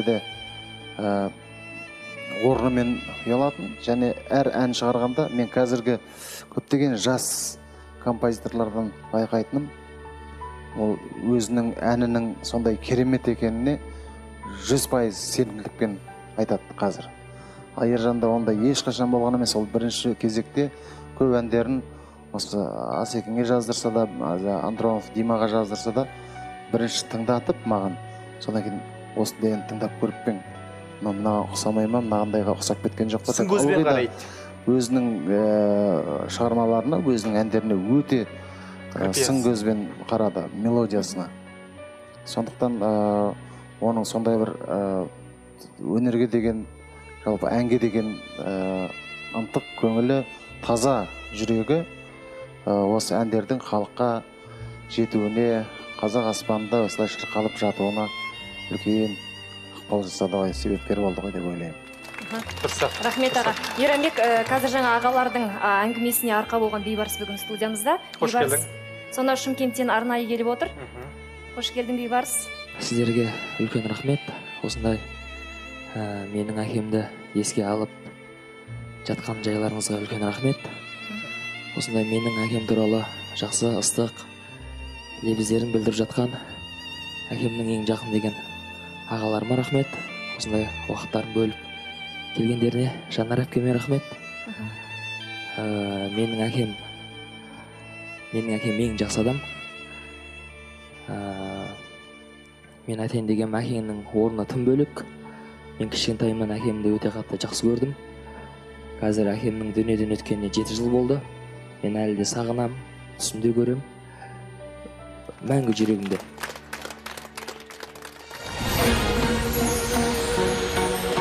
де орнымен ұялатын, және әр ән шығарғанда мен қазіргі көптеген жас композиторлардан байқайтыным, ол өзінің әнінің сондай керемет екеніне 100% сенімділікпен айтады қазір. Ержанда ондай ешқашан болған емес. Ол бірінші кезекте көп әндерін осы Асекеңе жаздырса да, Андронов Димаға жаздырса да, бірінші тыңдатып маған, содан кейін осындай ән тыңдап көріп пең, мына ұқсамай ма, мынағандайға ұқсап кеткен жоқ па? Сын көзбен қарайды. Өзінің шығармаларына, өзінің әндеріне өте сын көзбен қарады, мелодиясына. Сондықтан оның сондай бір өнерге деген, жалпы әнге деген ынтық көңілі, таза жүрегі осы әндердің халыққа жетуіне, қазақ аспанында осылай шырқалып жатуына үлкен ықпал жасады ғой, себепкер болды ғой деп ойлаймын. Рахмет аға. Ерамбек, қазір жаңа ағалардың әңгімесіне арқа болған Бейбарыс бүгін студиямызда. Қош келдің. Сонда Шымкенттен арнайы келіп отыр. Қош келдің, Бейбарыс. Сіздерге үлкен рахмет. Осындай менің әкемді еске алып жатқан жайларыңызға үлкен рахмет. Осындай менің әкем туралы жақсы, ыстық лебіздерін білдіріп жатқан әкемнің ең жақын деген ағаларыма рахмет. Осындай уақыттарын бөліп келгендеріне Жанар әпкеме рахмет. Менің әкем ең жақсы адам. Мен айтайын деген әкемнің орны тым бөлек. Мен кішкентайымнан әкемді өте қатты жақсы көрдім. Қазір әкемнің дүниеден өткеніне 7 жыл болды. Мен әлі де сағынам, түсімде көрем. Мәңгі жүрегімде.